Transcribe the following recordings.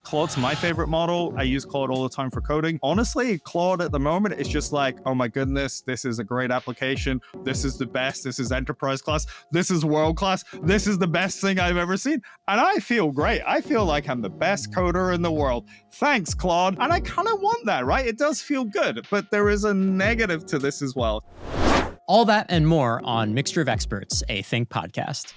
Claude's my favorite model. I use Claude all the time for coding. Honestly, Claude at the moment is just like, oh my goodness, this is a great application. This is the best. This is enterprise class. This is world class. This is the best thing I've ever seen. And I feel great. I feel like I'm the best coder in the world. Thanks, Claude. And I kind of want that, right? It does feel good, but there is a negative to this as well. All that and more on Mixture of Experts, a Think podcast.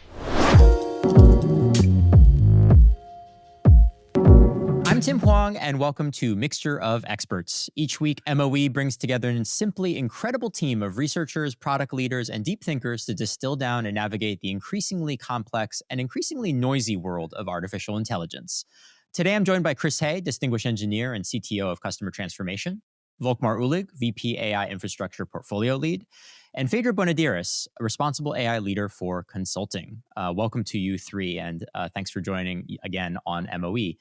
I'm Tim Huang, and welcome to Mixture of Experts. Each week, MOE brings together a simply incredible team of researchers, product leaders, and deep thinkers to distill down and navigate the increasingly complex and increasingly noisy world of artificial intelligence. Today, I'm joined by Chris Hay, Distinguished Engineer and CTO of Customer Transformation, Volkmar Ulig, VP AI Infrastructure Portfolio Lead, and Phaedra Bonadiris, a Responsible AI Leader for Consulting. Welcome to you three, and thanks for joining again on MOE.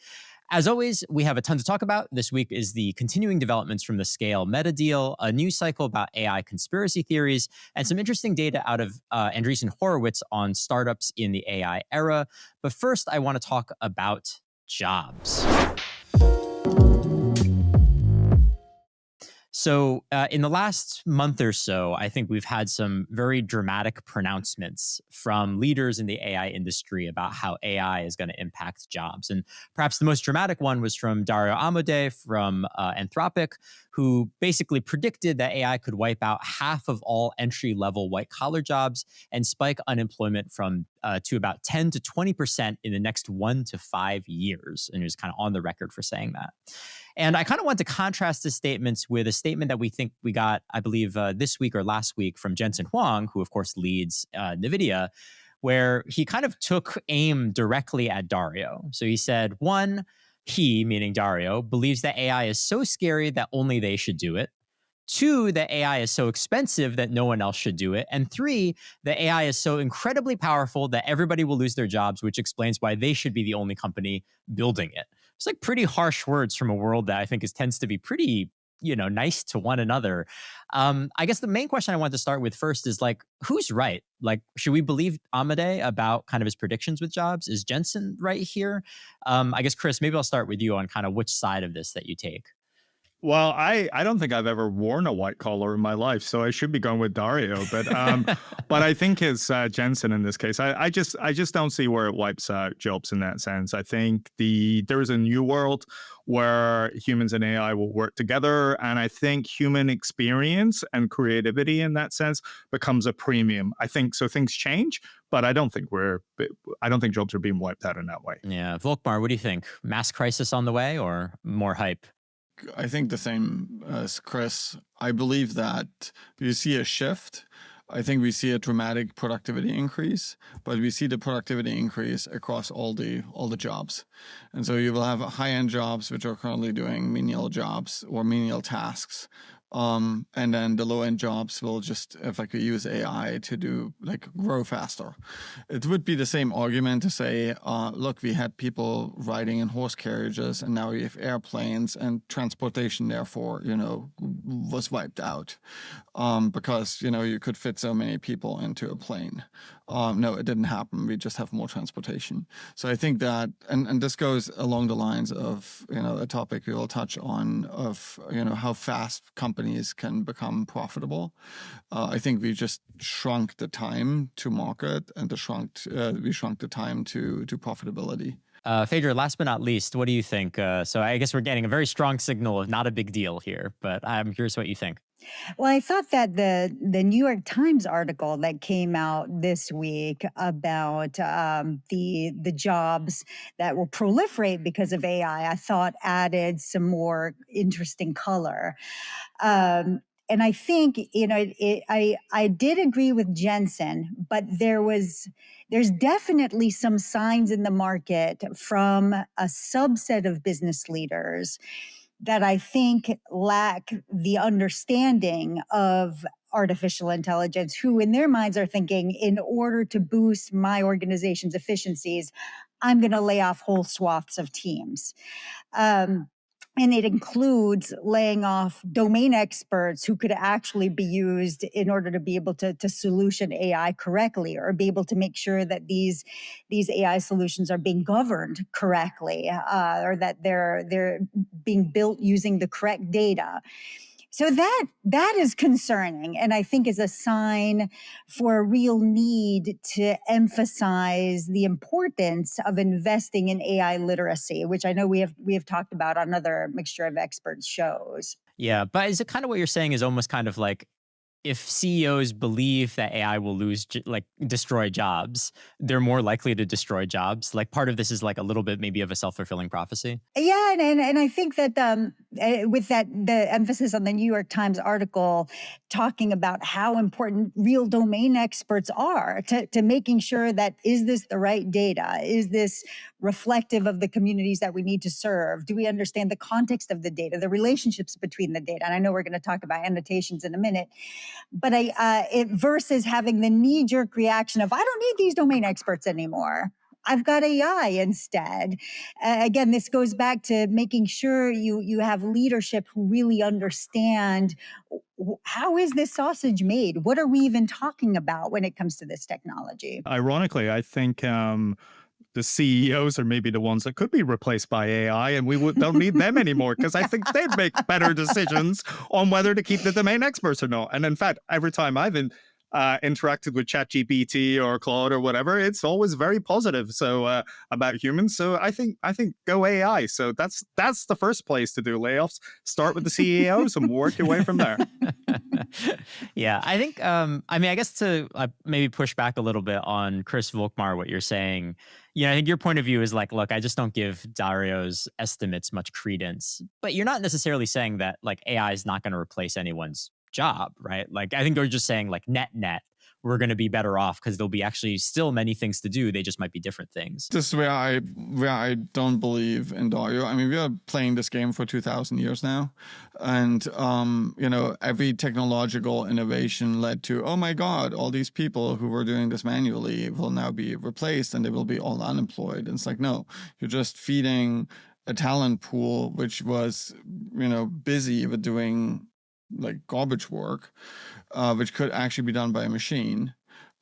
As always, we have a ton to talk about. This week is the continuing developments from the Scale Meta deal, a news cycle about AI conspiracy theories, and some interesting data out of Andreessen Horowitz on startups in the AI era. But first, I want to talk about jobs. So in the last month or so, I think we've had some very dramatic pronouncements from leaders in the AI industry about how AI is going to impact jobs. And perhaps the most dramatic one was from Dario Amodei from Anthropic, who basically predicted that AI could wipe out half of all entry-level white-collar jobs and spike unemployment from to about 10 to 20% in the next 1 to 5 years. And he was kind of on the record for saying that. And I kind of want to contrast his statements with a statement that we think we got, I believe, this week or last week from Jensen Huang, who, of course, leads NVIDIA, where he kind of took aim directly at Dario. So he said, one, he, meaning Dario, believes that AI is so scary that only they should do it. Two, that AI is so expensive that no one else should do it. And three, that AI is so incredibly powerful that everybody will lose their jobs, which explains why they should be the only company building it. It's like pretty harsh words from a world that I think tends to be pretty, nice to one another. I guess the main question I want to start with first is like, who's right? Like, should we believe Amodei about kind of his predictions with jobs? Is Jensen right here? I guess, Chris, maybe I'll start with you on kind of which side of this that you take. Well, I don't think I've ever worn a white collar in my life, so I should be going with Dario. But but I think it's Jensen in this case. I just don't see where it wipes out jobs in that sense. I think there is a new world where humans and AI will work together, and I think human experience and creativity in that sense becomes a premium. I think so. Things change, but I don't think jobs are being wiped out in that way. Yeah, Volkmar, what do you think? Mass crisis on the way, or more hype? I think the same as Chris. I believe that you see a shift. I think we see a dramatic productivity increase, but we see the productivity increase across all the jobs. And so you will have high-end jobs which are currently doing menial jobs or menial tasks. And then the low-end jobs will just effectively use AI to grow faster. It would be the same argument to say, look, we had people riding in horse carriages, and now we have airplanes, and transportation, therefore, was wiped out because you could fit so many people into a plane. No, it didn't happen. We just have more transportation. So I think that, and this goes along the lines of a topic we will touch on of how fast companies can become profitable. I think we just shrunk the time to market, and we shrunk the time to profitability. Phaedra, last but not least, what do you think? So I guess we're getting a very strong signal of not a big deal here, but I'm curious what you think. Well, I thought that the New York Times article that came out this week about the jobs that will proliferate because of AI, I thought added some more interesting color. And I think, I did agree with Jensen, but there's definitely some signs in the market from a subset of business leaders that I think lack the understanding of artificial intelligence, who in their minds are thinking, in order to boost my organization's efficiencies, I'm going to lay off whole swaths of teams. And it includes laying off domain experts who could actually be used in order to be able to solution AI correctly, or be able to make sure that these AI solutions are being governed correctly, or that they're being built using the correct data. So that is concerning, and I think is a sign for a real need to emphasize the importance of investing in AI literacy, which I know we have talked about on other Mixture of Experts shows. Yeah, but is it kind of what you're saying is almost kind of like if CEOs believe that AI will destroy jobs, they're more likely to destroy jobs. Like part of this is like a little bit maybe of a self-fulfilling prophecy. Yeah, and I think that with that the emphasis on the New York Times article talking about how important real domain experts are to making sure that, is this the right data? Is this reflective of the communities that we need to serve? Do we understand the context of the data, the relationships between the data? And I know we're going to talk about annotations in a minute, but it versus having the knee-jerk reaction of, I don't need these domain experts anymore, I've got AI instead. Again, this goes back to making sure you have leadership who really understand, how is this sausage made? What are we even talking about when it comes to this technology? Ironically, I think the CEOs are maybe the ones that could be replaced by AI, and don't need them anymore, because I think they'd make better decisions on whether to keep the domain experts or not. And in fact, every time I've interacted with ChatGPT or Claude or whatever, it's always very positive. So about humans. So I think go AI. So that's the first place to do layoffs. Start with the CEOs and work your way from there. Yeah, I think, I mean, I guess to maybe push back a little bit on Chris Volkmar, what you're saying, I think your point of view is like, look, I just don't give Dario's estimates much credence. But you're not necessarily saying that like AI is not going to replace anyone's job, right? Like, I think they're just saying like net, we're going to be better off because there'll be actually still many things to do. They just might be different things. This is where I don't believe in Dario. I mean, we are playing this game for 2,000 years now, and every technological innovation led to, oh my God, all these people who were doing this manually will now be replaced, and they will be all unemployed. And it's like, no, you're just feeding a talent pool which was busy with doing like garbage work, which could actually be done by a machine.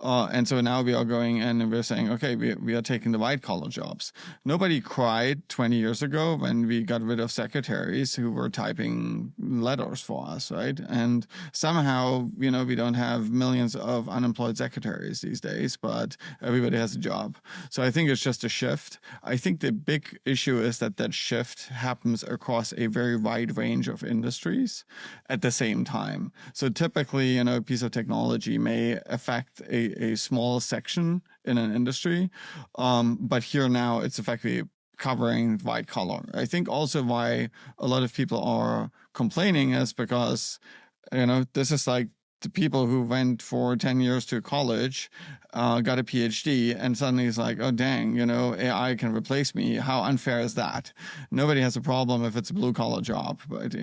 And so now we are going in and we're saying, okay, we are taking the white collar jobs. Nobody cried 20 years ago when we got rid of secretaries who were typing letters for us, right? And somehow, we don't have millions of unemployed secretaries these days, but everybody has a job. So I think it's just a shift. I think the big issue is that shift happens across a very wide range of industries at the same time. So typically, a piece of technology may affect a small section in an industry, but here now it's effectively covering white collar. I think also why a lot of people are complaining is because this is like the people who went for 10 years to college, got a PhD, and suddenly it's like, oh, dang, AI can replace me. How unfair is that? Nobody has a problem if it's a blue collar job, but,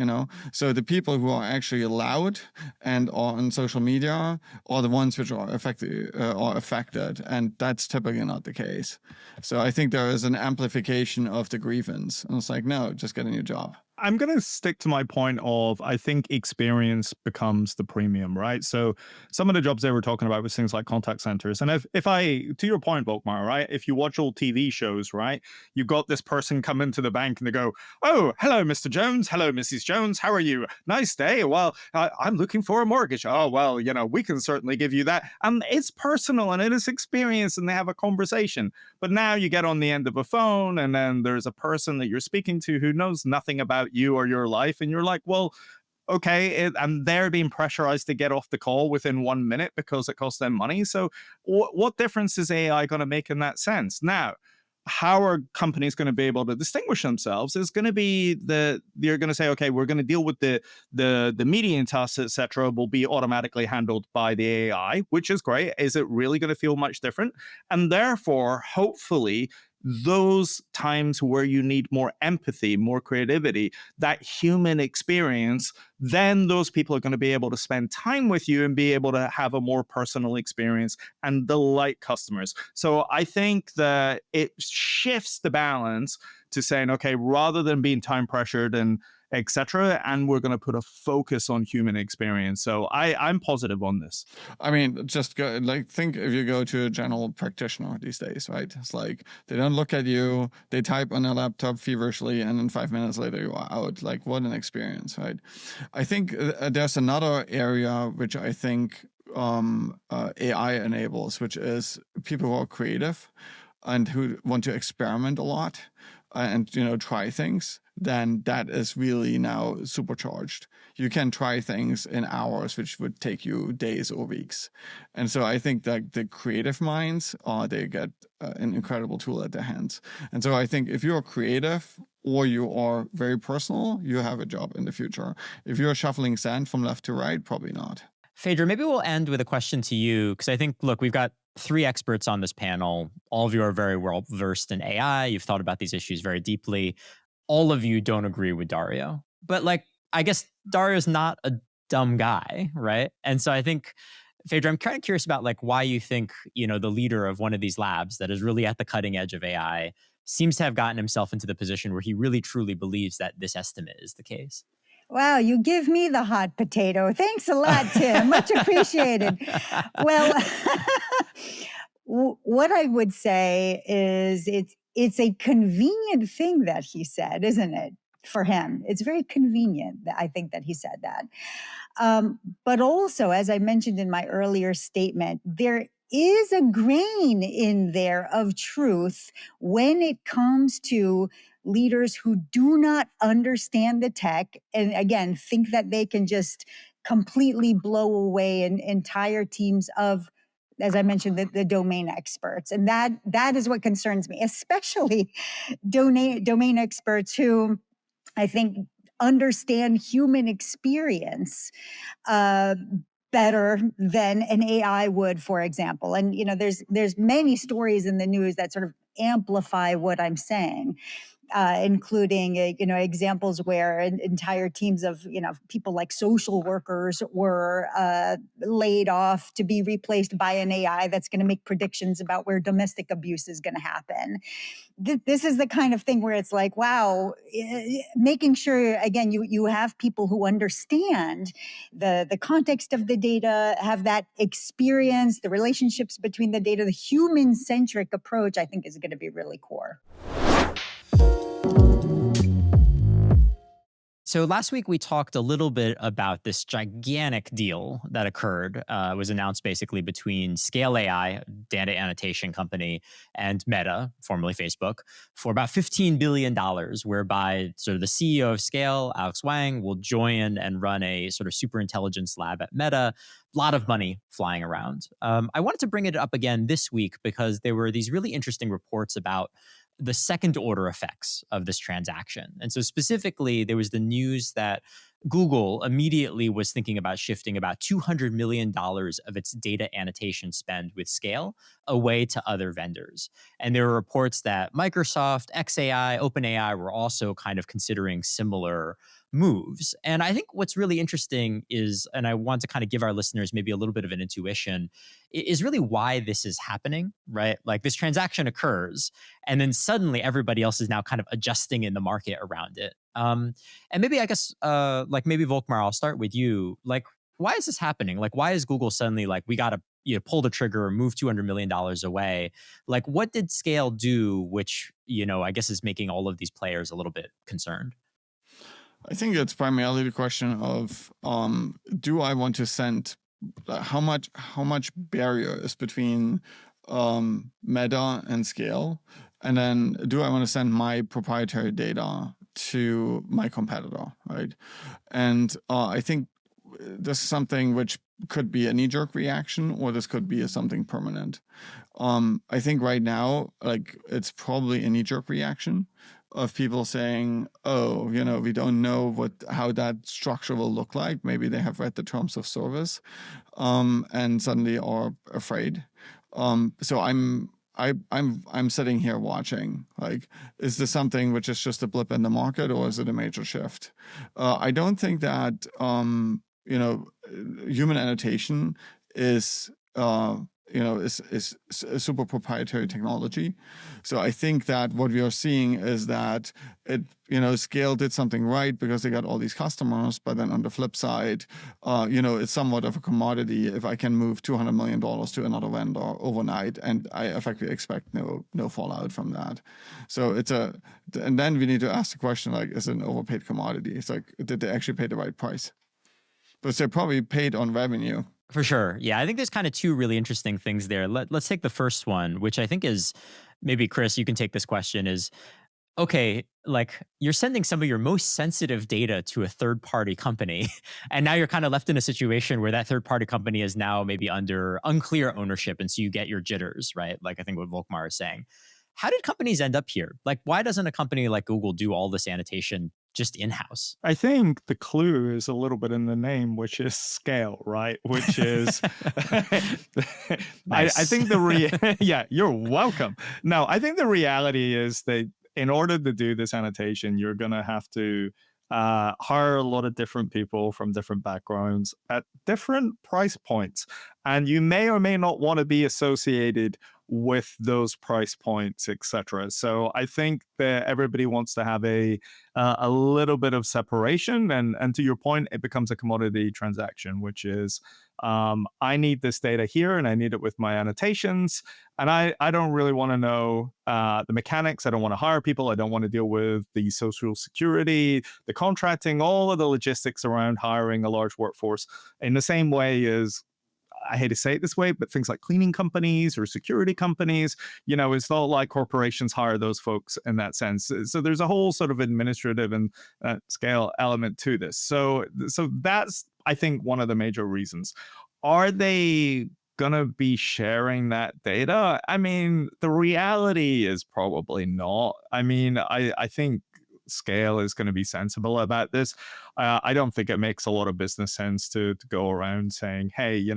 so the people who are actually allowed and are on social media are the ones which are affected. And that's typically not the case. So I think there is an amplification of the grievance. And it's like, no, just get a new job. I'm going to stick to my point of, I think experience becomes the premium, right? So some of the jobs they were talking about was things like contact centers. And if I, to your point, Volkmar, right? If you watch old TV shows, right? You got this person come into the bank and they go, oh, hello, Mr. Jones. Hello, Mrs. Jones. How are you? Nice day. Well, I'm looking for a mortgage. Oh, well, we can certainly give you that. And it's personal and it is experience, and they have a conversation. But now you get on the end of a phone and then there's a person that you're speaking to who knows nothing about you or your life, and you're like, well, okay, and they're being pressurized to get off the call within 1 minute because it costs them money. So what difference is AI going to make in that sense? Now, how are companies going to be able to distinguish themselves is going to be you're going to say, okay, we're going to deal with the median tasks, etc., will be automatically handled by the AI, which is great. Is it really going to feel much different? And therefore, hopefully, those times where you need more empathy, more creativity, that human experience, then those people are going to be able to spend time with you and be able to have a more personal experience and delight customers. So I think that it shifts the balance to saying, okay, rather than being time pressured and etc., and we're going to put a focus on human experience. So I'm positive on this. I mean, just go, like, think if you go to a general practitioner these days, right? It's like they don't look at you, they type on a laptop feverishly, and then 5 minutes later you are out. Like, what an experience, right? I think there's another area which I think AI enables, which is people who are creative and who want to experiment a lot and try things. Then that is really now supercharged. You can try things in hours, which would take you days or weeks. And so I think that the creative minds, they get an incredible tool at their hands. And so I think if you're creative or you are very personal, you have a job in the future. If you're shuffling sand from left to right, probably not. Phaedra, maybe we'll end with a question to you, because I think, look, we've got 3 experts on this panel. All of you are very well versed in AI. You've thought about these issues very deeply. All of you don't agree with Dario. But I guess Dario's not a dumb guy, right? And so I think, Phaedra, I'm kind of curious about why you think, the leader of one of these labs that is really at the cutting edge of AI seems to have gotten himself into the position where he really truly believes that this estimate is the case. Wow, you give me the hot potato. Thanks a lot, Tim. Much appreciated. Well, what I would say is it's a convenient thing that he said, isn't it, for him? It's very convenient, I think, that he said that. But also, as I mentioned in my earlier statement, there is a grain in there of truth when it comes to leaders who do not understand the tech and, again, think that they can just completely blow away entire teams of, as I mentioned, the domain experts. And that is what concerns me, especially domain experts who I think understand human experience better than an AI would, for example. And there's many stories in the news that sort of amplify what I'm saying. Including examples where entire teams of people like social workers were laid off to be replaced by an AI that's going to make predictions about where domestic abuse is going to happen. This is the kind of thing where it's like, wow, making sure, again, you have people who understand the context of the data, have that experience, the relationships between the data, the human-centric approach, I think is going to be really core. So last week we talked a little bit about this gigantic deal that occurred. It was announced basically between Scale AI, data annotation company, and Meta, formerly Facebook, for about $15 billion, whereby sort of the CEO of Scale, Alex Wang, will join and run a sort of superintelligence lab at Meta. A lot of money flying around. I wanted to bring it up again this week because there were these really interesting reports about the second order effects of this transaction. And so specifically, there was the news that Google immediately was thinking about shifting about $200 million of its data annotation spend with Scale away to other vendors. And there were reports that Microsoft, xAI, OpenAI were also kind of considering similar moves. And I think what's really interesting is, and I want to kind of give our listeners maybe a little bit of an intuition, is really why this is happening, right? Like this transaction occurs, and then suddenly everybody else is now kind of adjusting in the market around it. And maybe, I guess, maybe Volkmar, I'll start with you. Why is this happening? Why is Google suddenly we got to pull the trigger or move $200 million away? What did Scale do, which, I guess is making all of these players a little bit concerned? I think it's primarily the question of, do I want to send, how much barrier is between Meta and Scale? And then do I want to send my proprietary data to my competitor, right? And I think this is something which could be a knee-jerk reaction, or this could be something permanent. I think right now, it's probably a knee-jerk reaction of people saying, oh, we don't know how that structure will look like. Maybe they have read the terms of service and suddenly are afraid. So I'm sitting here watching, is this something which is just a blip in the market, or is it a major shift? I don't think that, human annotation is is a super proprietary technology. So I think that what we are seeing is that Scale did something right because they got all these customers, but then on the flip side, it's somewhat of a commodity. If I can move $200 million to another vendor overnight, and I effectively expect no fallout from that. So and then we need to ask the question, like, is it an overpaid commodity? It's like, did they actually pay the right price? Because they probably paid on revenue. For sure. Yeah, I think there's kind of two really interesting things there. Let's take the first one, which I think is maybe, Chris, you can take this question is, okay, like you're sending some of your most sensitive data to a third party company. And now you're kind of left in a situation where that third party company is now maybe under unclear ownership. And so you get your jitters, right? Like I think what Volkmar is saying. How did companies end up here? Like, why doesn't a company like Google do all this annotation just in-house? I think the clue is a little bit in the name, which is scale, right? Which is, I think yeah, you're welcome. No, I think the reality is that in order to do this annotation, you're going to have to hire a lot of different people from different backgrounds at different price points. And you may or may not want to be associated with those price points, etc. So I think that everybody wants to have a little bit of separation, and to your point, it becomes a commodity transaction, which is I need this data here, and I need it with my annotations, and I don't really want to know the mechanics. I don't want to hire people. I don't want to deal with the social security, the contracting, all of the logistics around hiring a large workforce. In the same way as, I hate to say it this way, but things like cleaning companies or security companies, it's not like corporations hire those folks in that sense. So there's a whole sort of administrative and scale element to this. So that's, I think, one of the major reasons. Are they going to be sharing that data? I mean, the reality is probably not. I mean, I think Scale is going to be sensible about this. I don't think it makes a lot of business sense to go around saying, hey,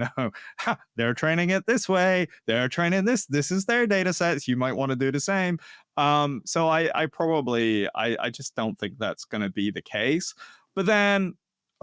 they're training it this way, they're training this is their data sets, you might want to do the same. So I just don't think that's going to be the case. But then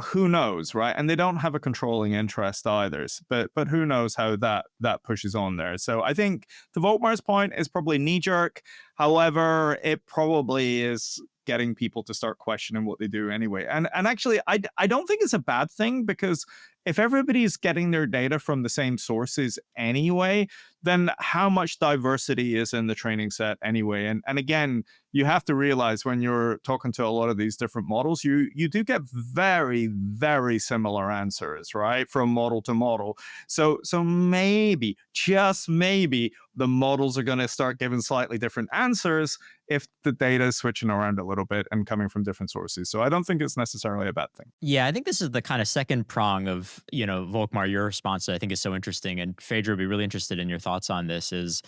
who knows, right? And they don't have a controlling interest either. But who knows how that pushes on there. So I think to Volkmar's point is probably knee-jerk. However, it probably is getting people to start questioning what they do anyway. And actually, I don't think it's a bad thing, because if everybody's getting their data from the same sources anyway, then how much diversity is in the training set anyway? And again, you have to realize when you're talking to a lot of these different models, you do get very, very similar answers, right? From model to model. So maybe, just maybe, the models are going to start giving slightly different answers if the data is switching around a little bit and coming from different sources. So I don't think it's necessarily a bad thing. Yeah, I think this is the kind of second prong of, Volkmar, your response that I think is so interesting. And Phaedra would be really interested in your thoughts on this is,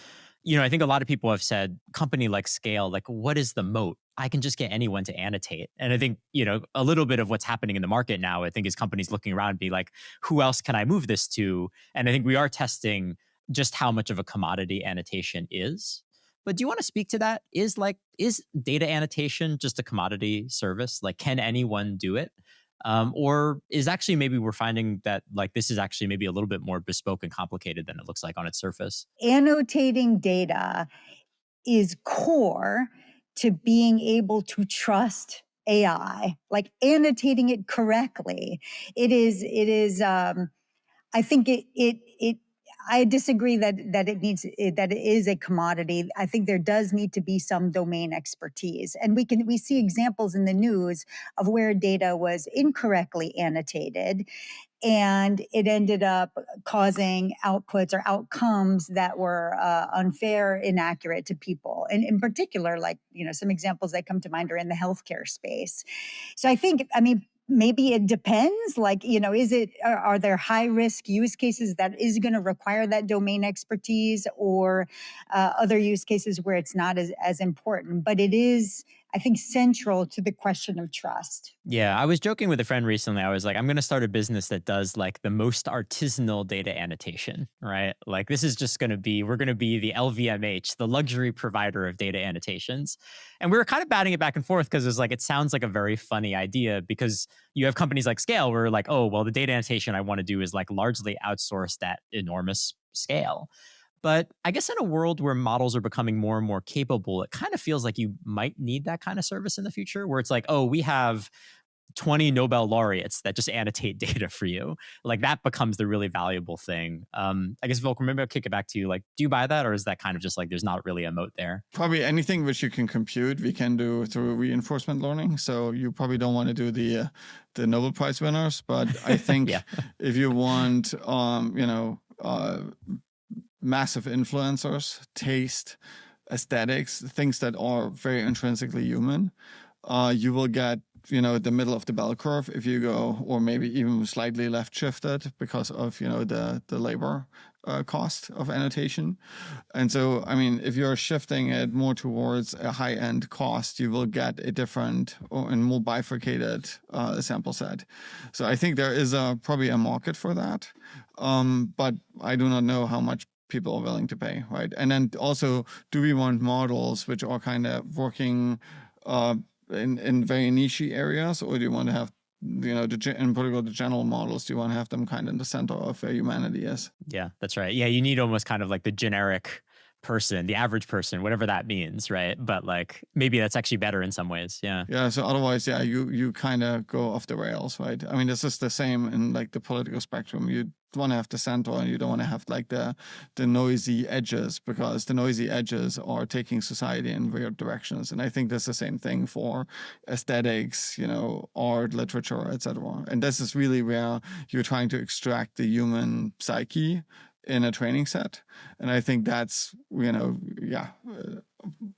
I think a lot of people have said, company like Scale, like, what is the moat? I can just get anyone to annotate. And I think, a little bit of what's happening in the market now, I think, is companies looking around and be like, who else can I move this to? And I think we are testing just how much of a commodity annotation is. But do you want to speak to that? Is data annotation just a commodity service? Like, can anyone do it? Or is actually, maybe we're finding that like this is actually maybe a little bit more bespoke and complicated than it looks like on its surface? Annotating data is core to being able to trust AI, like annotating it correctly. It is, I think I disagree that it is a commodity. I think there does need to be some domain expertise, and we see examples in the news of where data was incorrectly annotated, and it ended up causing outputs or outcomes that were unfair, inaccurate to people. And in particular, like, some examples that come to mind are in the healthcare space. So I think, maybe it depends, like, are there high risk use cases that is going to require that domain expertise, or other use cases where it's not as important? But it is, I think, central to the question of trust. Yeah, I was joking with a friend recently. I was like, I'm going to start a business that does like the most artisanal data annotation, right? Like, this is just going to be, we're going to be the LVMH, the luxury provider of data annotations. And we were kind of batting it back and forth because it was like, it sounds like a very funny idea, because you have companies like Scale where like, oh, well, the data annotation I want to do is like largely outsourced at enormous scale. But I guess in a world where models are becoming more and more capable, it kind of feels like you might need that kind of service in the future where it's like, oh, we have 20 Nobel laureates that just annotate data for you. Like that becomes the really valuable thing. I guess, Volker, maybe I'll kick it back to you. Like, do you buy that? Or is that kind of just like there's not really a moat there? Probably anything which you can compute, we can do through reinforcement learning. So you probably don't want to do the Nobel Prize winners, but I think Yeah. if you want, massive influencers, taste, aesthetics, things that are very intrinsically human, you will get the middle of the bell curve if you go, or maybe even slightly left shifted because of the labor cost of annotation. And so, I mean, if you're shifting it more towards a high end cost, you will get a different and more bifurcated sample set. So I think there is probably a market for that, but I do not know how much people are willing to pay, right? And then also, do we want models which are kind of working in very niche areas, or do you want to have in particular the general models, do you want to have them kind of in the center of where humanity is? Yeah, that's right. Yeah, you need almost kind of like the generic person, the average person, whatever that means, right? But like maybe that's actually better in some ways. Yeah. Yeah. So otherwise, yeah, you kind of go off the rails, right? I mean, this is the same in like the political spectrum. You want to have the center, and you don't want to have like the noisy edges, because the noisy edges are taking society in weird directions. And I think that's the same thing for aesthetics, art, literature, etc. And this is really where you're trying to extract the human psyche in a training set. And I think that's,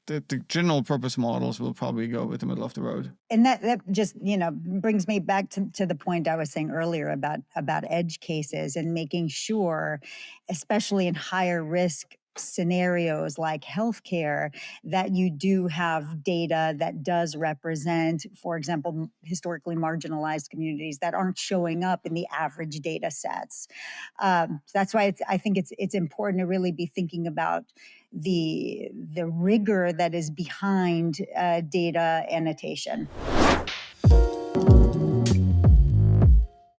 the general purpose models will probably go with the middle of the road. And that just, brings me back to the point I was saying earlier about edge cases and making sure, especially in higher risk scenarios like healthcare, that you do have data that does represent, for example, historically marginalized communities that aren't showing up in the average data sets. That's why I think it's important to really be thinking about the rigor that is behind data annotation.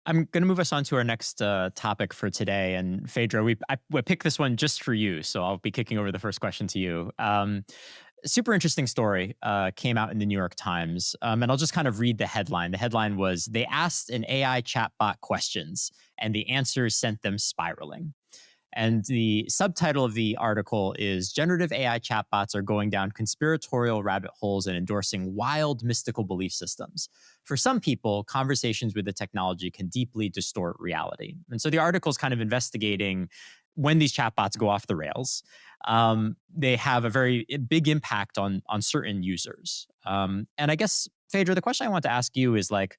I'm going to move us on to our next topic for today. And Phaedra, we picked this one just for you, so I'll be kicking over the first question to you. Super interesting story came out in the New York Times, and I'll just kind of read the headline. The headline was, "They asked an AI chatbot questions, and the answers sent them spiraling." And the subtitle of the article is, "Generative AI chatbots are going down conspiratorial rabbit holes and endorsing wild mystical belief systems. For some people, conversations with the technology can deeply distort reality." And so the article is kind of investigating when these chatbots go off the rails. They have a very big impact on certain users. And I guess, Phaedra, the question I want to ask you is like,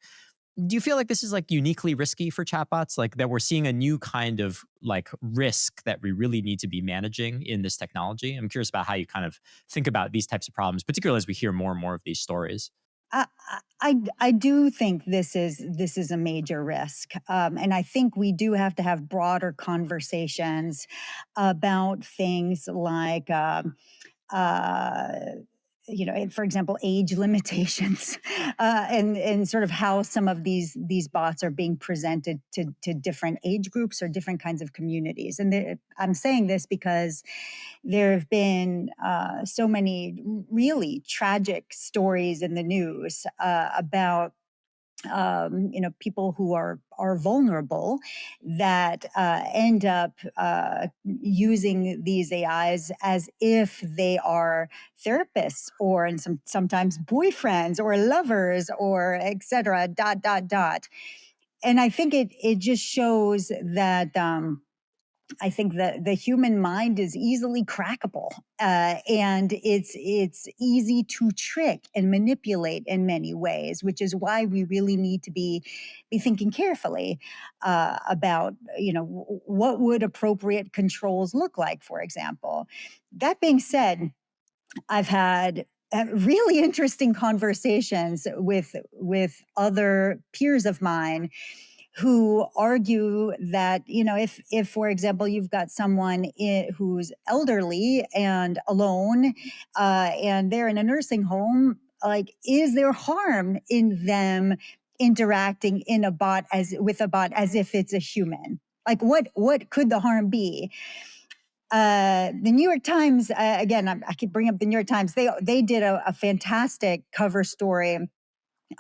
do you feel like this is like uniquely risky for chatbots? Like that we're seeing a new kind of like risk that we really need to be managing in this technology? I'm curious about how you kind of think about these types of problems, particularly as we hear more and more of these stories. I do think this is a major risk, and I think we do have to have broader conversations about things like for example, age limitations, and sort of how some of these bots are being presented to different age groups or different kinds of communities. And I'm saying this because there have been so many really tragic stories in the news about people who are vulnerable that end up using these AIs as if they are therapists or sometimes boyfriends or lovers or et cetera, ... And I think it just shows that I think that the human mind is easily crackable, and it's easy to trick and manipulate in many ways, which is why we really need to be thinking carefully about what would appropriate controls look like, for example. That being said, I've had really interesting conversations with other peers of mine who argue that, if for example, you've got someone who's elderly and alone, and they're in a nursing home, like, is there harm in them interacting with a bot as if it's a human? Like, what could the harm be? The New York Times, again, I could bring up the New York Times. They did a fantastic cover story.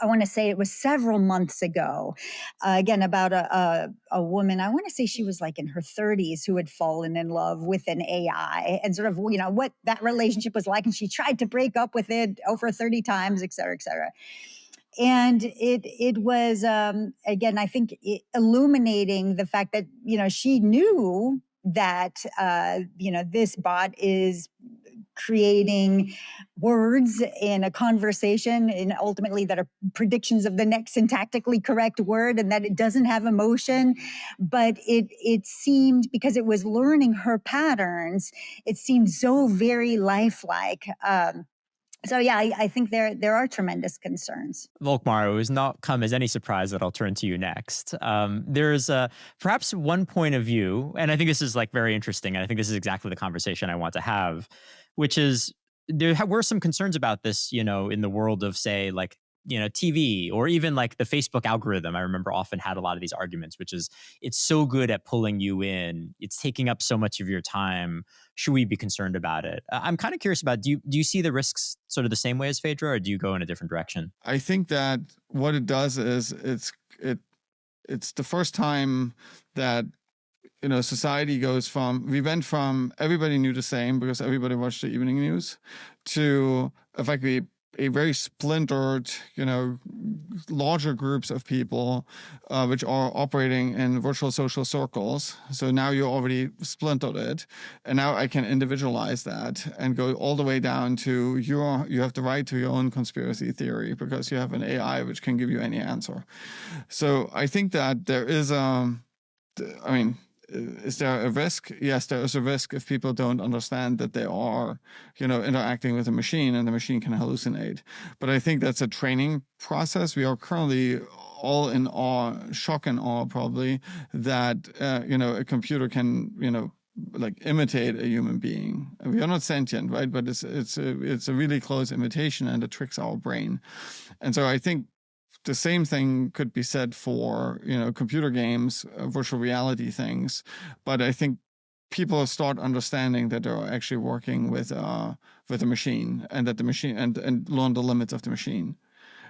I want to say it was several months ago, again, about a woman. I want to say she was like in her 30s who had fallen in love with an AI, and sort of, what that relationship was like. And she tried to break up with it over 30 times, et cetera, et cetera. And it was, again, I think illuminating the fact that, she knew that, this bot is creating words in a conversation and ultimately that are predictions of the next syntactically correct word, and that it doesn't have emotion. But it seemed, because it was learning her patterns, it seemed so very lifelike. So yeah, I think there are tremendous concerns. Volkmar, it was not come as any surprise that I'll turn to you next. There's perhaps one point of view, and I think this is like very interesting, and I think this is exactly the conversation I want to have, which is there were some concerns about this, in the world of, say, like, TV, or even like the Facebook algorithm. I remember often had a lot of these arguments, which is it's so good at pulling you in. It's taking up so much of your time. Should we be concerned about it? I'm kind of curious about, do you see the risks sort of the same way as Phaedra, or do you go in a different direction? I think that what it does is it's the first time that society we went from everybody knew the same because everybody watched the evening news, to effectively a very splintered, larger groups of people, which are operating in virtual social circles. So now you already splintered it, and now I can individualize that and go all the way down to you have the right to your own conspiracy theory because you have an AI which can give you any answer. So I think that there is is there a risk? Yes, there is a risk if people don't understand that they are, interacting with a machine and the machine can hallucinate. But I think that's a training process. We are currently all in awe, shock and awe probably, that, a computer can, like imitate a human being. We are not sentient, right? But it's a really close imitation, and it tricks our brain. And so I think the same thing could be said for, computer games, virtual reality things. But I think people start understanding that they're actually working with a machine, and that the machine and learn the limits of the machine.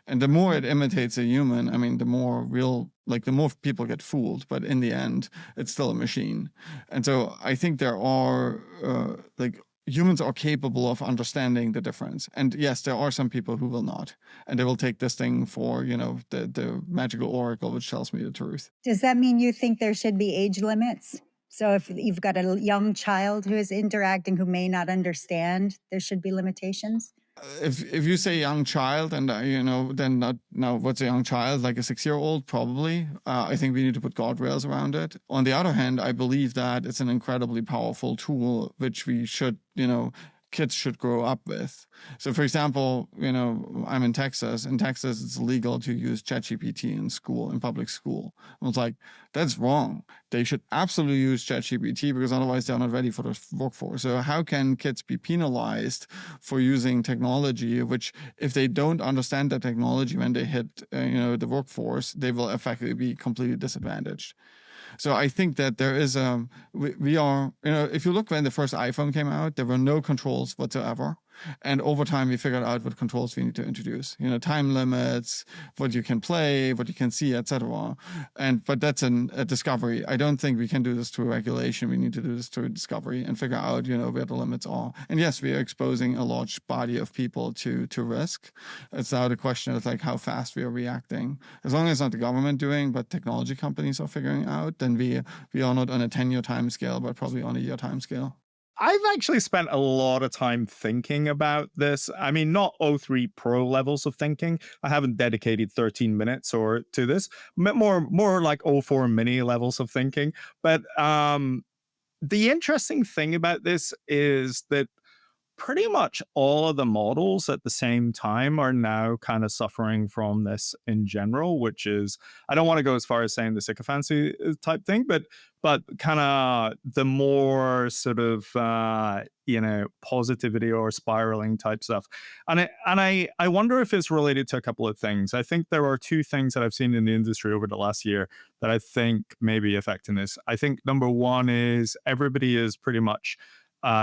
And the more it imitates a human, the more the more people get fooled. But in the end, it's still a machine. And so I think there are humans are capable of understanding the difference. And yes, there are some people who will not. And they will take this thing for, the magical oracle, which tells me the truth. Does that mean you think there should be age limits? So if you've got a young child who is interacting who may not understand, there should be limitations? If you say young child, and then not now, what's a young child? Like a 6-year-old, probably. I think we need to put guardrails around it. On the other hand, I believe that it's an incredibly powerful tool, which we should, kids should grow up with. So, for example, I'm in Texas. In Texas, it's illegal to use ChatGPT in public school. I was like, that's wrong. They should absolutely use ChatGPT because otherwise they're not ready for the workforce. So how can kids be penalized for using technology, which if they don't understand the technology when they hit, the workforce, they will effectively be completely disadvantaged. So I think that there is we are, if you look when the first iPhone came out, there were no controls whatsoever. And over time, we figured out what controls we need to introduce. Time limits, what you can play, what you can see, etc. But that's a discovery. I don't think we can do this through regulation. We need to do this through discovery and figure out, where the limits are. And yes, we are exposing a large body of people to risk. It's now the question of how fast we are reacting. As long as it's not the government doing, but technology companies are figuring out, then we are not on a 10-year time scale, but probably on a year time scale. I've actually spent a lot of time thinking about this. Not O3 Pro levels of thinking. I haven't dedicated 13 minutes to this. More like O4 mini levels of thinking. But the interesting thing about this is that pretty much all of the models at the same time are now kind of suffering from this in general, which is, I don't want to go as far as saying the sycophancy type thing, but kind of the more sort of positivity or spiraling type stuff. And I wonder if it's related to a couple of things. I think there are two things that I've seen in the industry over the last year that I think may be affecting this. I think number one is everybody is pretty much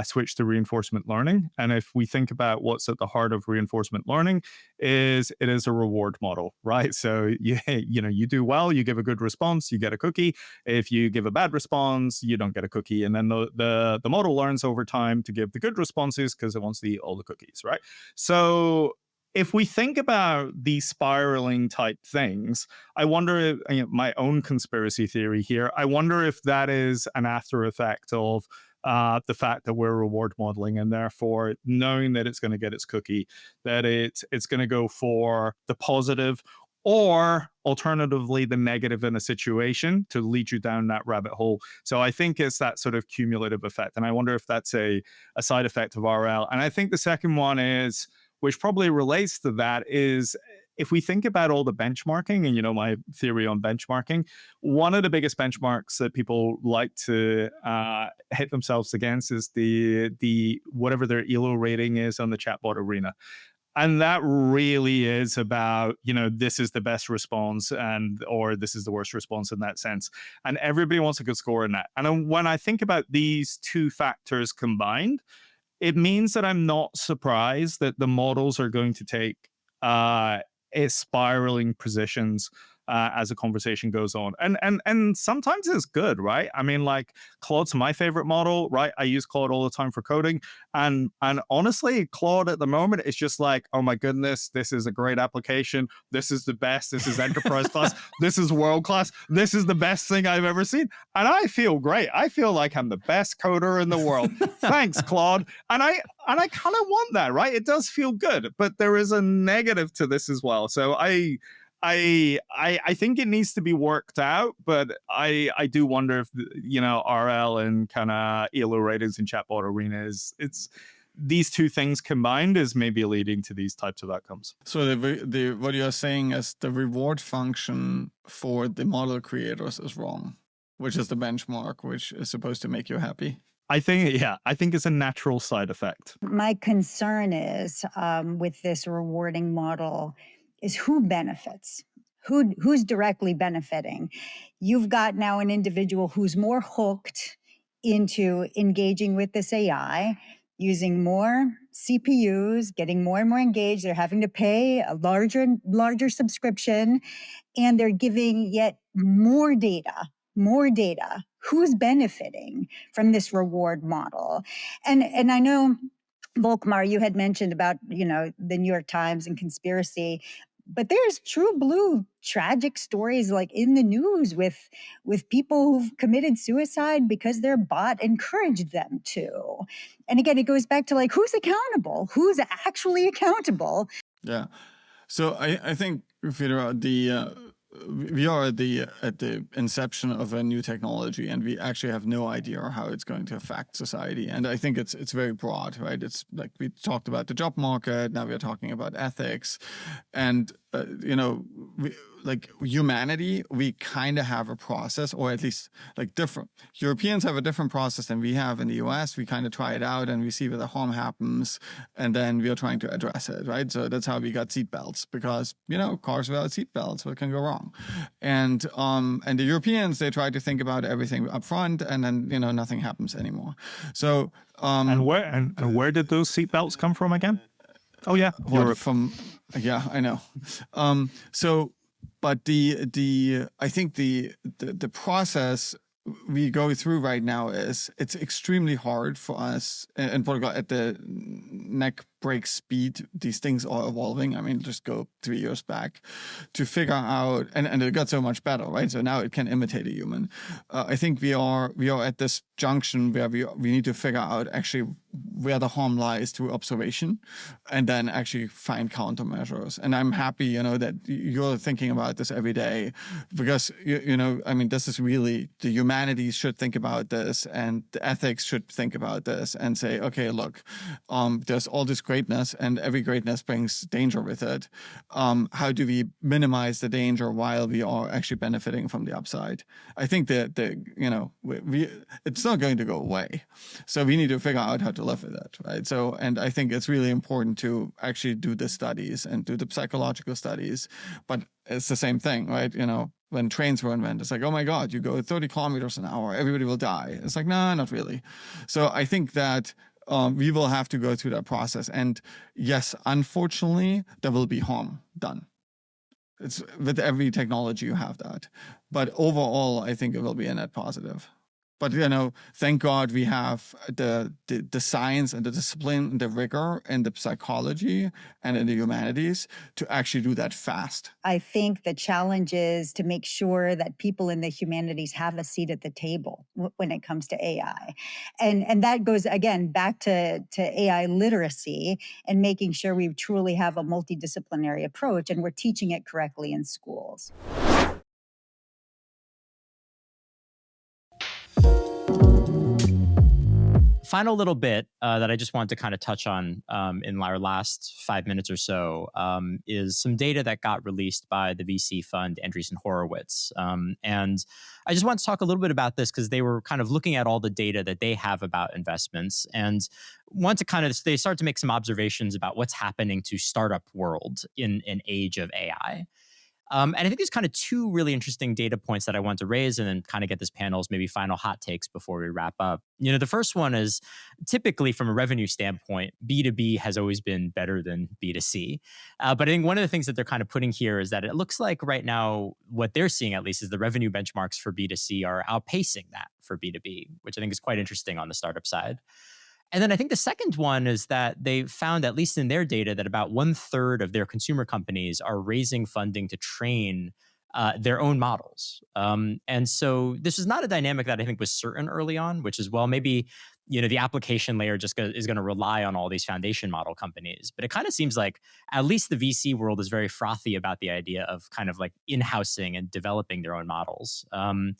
switch to reinforcement learning. And if we think about what's at the heart of reinforcement learning, it is a reward model, right? So you do well, you give a good response, you get a cookie. If you give a bad response, you don't get a cookie. And then the model learns over time to give the good responses because it wants to eat all the cookies, right? So if we think about these spiraling type things, I wonder if, my own conspiracy theory here, I wonder if that is an after effect of the fact that we're reward modeling, and therefore knowing that it's going to get its cookie, that it's going to go for the positive or alternatively the negative in a situation to lead you down that rabbit hole. So I think it's that sort of cumulative effect. And I wonder if that's a side effect of RL. And I think the second one is, which probably relates to that, is if we think about all the benchmarking and, my theory on benchmarking, one of the biggest benchmarks that people like to hit themselves against is the whatever their ELO rating is on the chatbot arena. And that really is about, this is the best response or this is the worst response in that sense. And everybody wants a good score in that. And when I think about these two factors combined, it means that I'm not surprised that the models are going to take spiraling positions as the conversation goes on. And sometimes it's good, right? I mean, like Claude's my favorite model, right? I use Claude all the time for coding. And honestly, Claude at the moment is just like, oh my goodness, this is a great application. This is the best. This is enterprise class. This is world class. This is the best thing I've ever seen. And I feel great. I feel like I'm the best coder in the world. Thanks, Claude. And I kind of want that, right? It does feel good, but there is a negative to this as well. So I think it needs to be worked out, but I do wonder if RL and kind of ELO ratings in chatbot arena it's these two things combined is maybe leading to these types of outcomes. So the what you're saying is the reward function for the model creators is wrong, which is the benchmark, which is supposed to make you happy. I think it's a natural side effect. My concern is with this rewarding model is who benefits, who's directly benefiting. You've got now an individual who's more hooked into engaging with this AI, using more CPUs, getting more and more engaged. They're having to pay a larger and larger subscription, and they're giving yet more data. Who's benefiting from this reward model? And I know, Volkmar, you had mentioned about, the New York Times and conspiracy, but there's true blue tragic stories like in the news with people who've committed suicide because their bot encouraged them to. And again, it goes back to like, who's accountable? Who's actually accountable? Yeah. So I think, Fedora, we are at the inception of a new technology, and we actually have no idea how it's going to affect society. And I think it's very broad, right? It's like we talked about the job market. Now we're talking about ethics, and like humanity, we kind of have a process, or at least like different. Europeans have a different process than we have in the US. We kind of try it out and we see where the harm happens, and then we are trying to address it, right? So that's how we got seatbelts, because cars without seatbelts, what can go wrong? And the Europeans, they try to think about everything up front, and then nothing happens anymore. So and where did those seatbelts come from again? Oh yeah, Europe. Yeah, I know. But I think the process we go through right now is it's extremely hard for us in Portugal at the neck break speed. These things are evolving. I mean, just go 3 years back to figure out, and it got so much better, right? So now it can imitate a human. I think we are at this junction where we need to figure out actually where the harm lies through observation, and then actually find countermeasures. And I'm happy, that you're thinking about this every day, because I mean, this is really, the humanities should think about this, and the ethics should think about this, and say, okay, look, there's all this greatness, and every greatness brings danger with it. How do we minimize the danger while we are actually benefiting from the upside? I think that it's not going to go away, so we need to figure out how to live with it, right? So, and I think it's really important to actually do the studies and do the psychological studies, but it's the same thing, right? When trains were invented, it's like, oh my God, you go 30 kilometers an hour, everybody will die. It's like, no, not really. So I think that we will have to go through that process. And yes, unfortunately, there will be harm done. It's with every technology you have that. But overall, I think it will be a net positive. But thank God we have the science and the discipline and the rigor and the psychology and in the humanities to actually do that fast. I think the challenge is to make sure that people in the humanities have a seat at the table when it comes to AI. And that goes, again, back to AI literacy and making sure we truly have a multidisciplinary approach and we're teaching it correctly in schools. Final little bit that I just wanted to kind of touch on in our last 5 minutes or so is some data that got released by the VC fund Andreessen Horowitz. And I just want to talk a little bit about this because they were kind of looking at all the data that they have about investments and they start to make some observations about what's happening to startup world in an age of AI. And I think there's kind of two really interesting data points that I want to raise and then kind of get this panel's maybe final hot takes before we wrap up. The first one is typically from a revenue standpoint, B2B has always been better than B2C. But I think one of the things that they're kind of putting here is that it looks like right now, what they're seeing at least is the revenue benchmarks for B2C are outpacing that for B2B, which I think is quite interesting on the startup side. And then I think the second one is that they found, at least in their data, that about 1/3 of their consumer companies are raising funding to train their own models. And so this is not a dynamic that I think was certain early on, which is, well, maybe the application layer is going to rely on all these foundation model companies. But it kind of seems like at least the VC world is very frothy about the idea of kind of like in-housing and developing their own models. And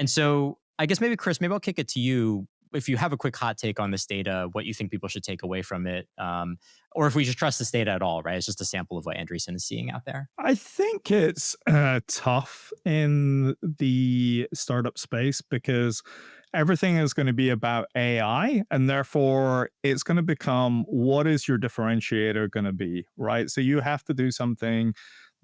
so I guess maybe, Chris, maybe I'll kick it to you. If you have a quick hot take on this data, what you think people should take away from it, or if we should trust this data at all, right? It's just a sample of what Andreessen is seeing out there. I think it's tough in the startup space because everything is going to be about AI, and therefore it's going to become, what is your differentiator going to be, right? So you have to do something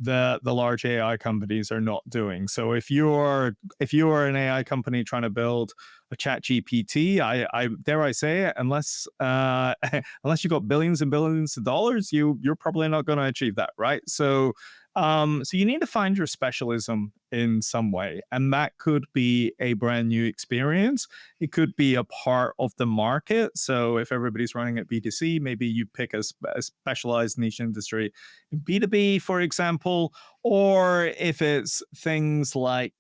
that the large AI companies are not doing. So if you're an AI company trying to build a chat GPT, I dare I say it, unless unless you got billions and billions of dollars, you're probably not going to achieve that, right? So so you need to find your specialism in some way, and that could be a brand new experience. It could be a part of the market. So if everybody's running at B2C, maybe you pick a specialized niche industry in B2B, for example. Or if it's things like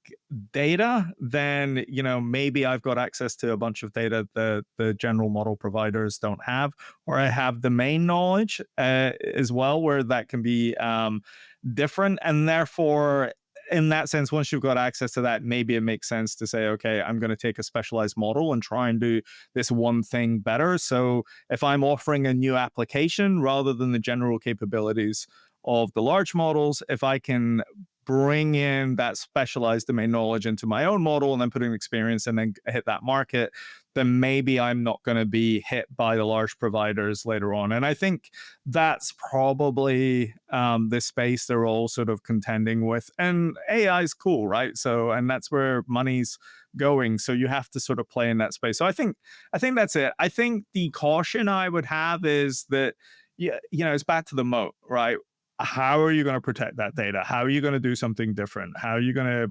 data, then maybe I've got access to a bunch of data that the general model providers don't have, or I have domain knowledge as well, where that can be different. And therefore, in that sense, once you've got access to that, maybe it makes sense to say, okay, I'm going to take a specialized model and try and do this one thing better. So if I'm offering a new application rather than the general capabilities of the large models, if I can bring in that specialized domain knowledge into my own model and then put in experience and then hit that market, then maybe I'm not going to be hit by the large providers later on. And I think that's probably the space they're all sort of contending with. And AI is cool, right? So, and that's where money's going. So you have to sort of play in that space. So I think that's it. I think the caution I would have is that, it's back to the moat, right? How are you going to protect that data? How are you going to do something different? How are you going to,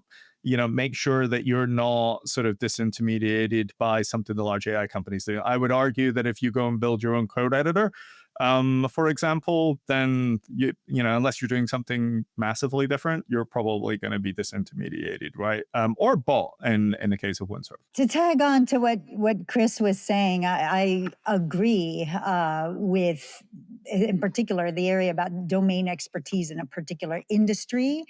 make sure that you're not sort of disintermediated by something the large AI companies do? I would argue that if you go and build your own code editor, for example, then unless you're doing something massively different, you're probably going to be disintermediated, right? Or bought in the case of Windsurf. To tag on to what Chris was saying, I agree with, in particular, the area about domain expertise in a particular industry.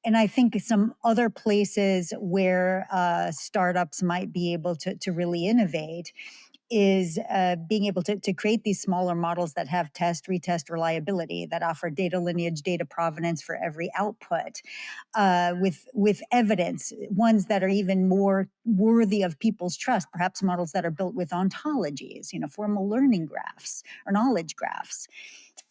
And I think some other places where startups might be able to really innovate is being able to create these smaller models that have test, retest reliability, that offer data lineage, data provenance for every output, with evidence, ones that are even more worthy of people's trust, perhaps models that are built with ontologies, formal learning graphs or knowledge graphs.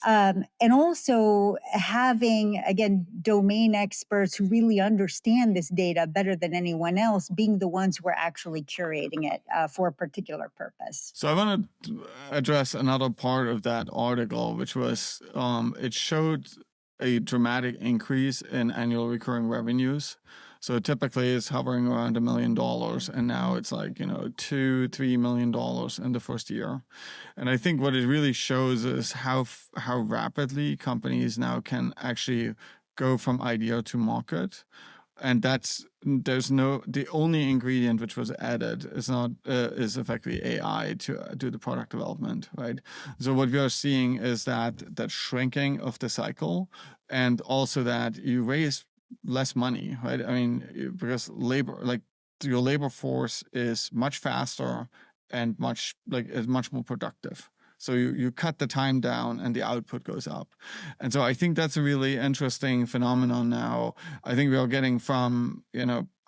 And also having, again, domain experts who really understand this data better than anyone else, being the ones who are actually curating it for a particular purpose. So I want to address another part of that article, which was it showed a dramatic increase in annual recurring revenues. So typically it's hovering around $1 million, and now it's like, $2-3 million in the first year. And I think what it really shows is how rapidly companies now can actually go from idea to market. And the only ingredient which was added is effectively AI to do the product development, right? So what we are seeing is that shrinking of the cycle, and also that you raise less money, right? I mean, because your labor force is much faster and much more productive. So you cut the time down and the output goes up. And so I think that's a really interesting phenomenon now. I think we are getting from,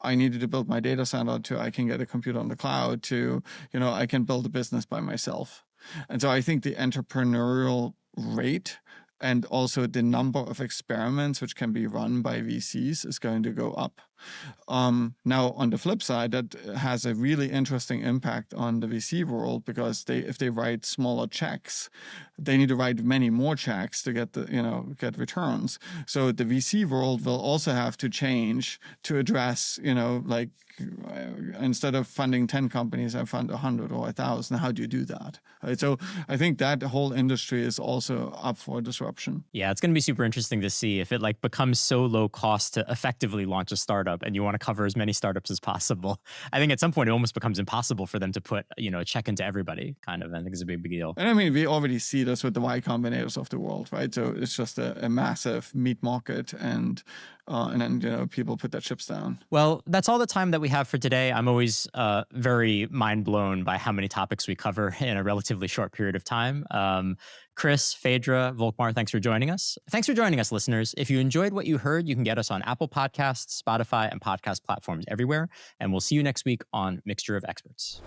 I needed to build my data center to I can get a computer on the cloud to, I can build a business by myself. And so I think the entrepreneurial rate and also the number of experiments which can be run by VCs is going to go up. Now, on the flip side, that has a really interesting impact on the VC world, because if they write smaller checks, they need to write many more checks to get returns. So the VC world will also have to change to address, instead of funding 10 companies, I fund 100 or 1,000. How do you do that? Right? So I think that whole industry is also up for disruption. Yeah, it's going to be super interesting to see if it becomes so low cost to effectively launch a startup, and you want to cover as many startups as possible. I think at some point it almost becomes impossible for them to put, a check into everybody, kind of. I think it's a big deal. And I mean, we already see this with the Y Combinators of the world, right? So it's just a massive meat market, and then people put their chips down. Well, that's all the time that we have for today. I'm always very mind blown by how many topics we cover in a relatively short period of time. Chris, Phaedra, Volkmar, thanks for joining us. Thanks for joining us, listeners. If you enjoyed what you heard, you can get us on Apple Podcasts, Spotify, and podcast platforms everywhere. And we'll see you next week on Mixture of Experts.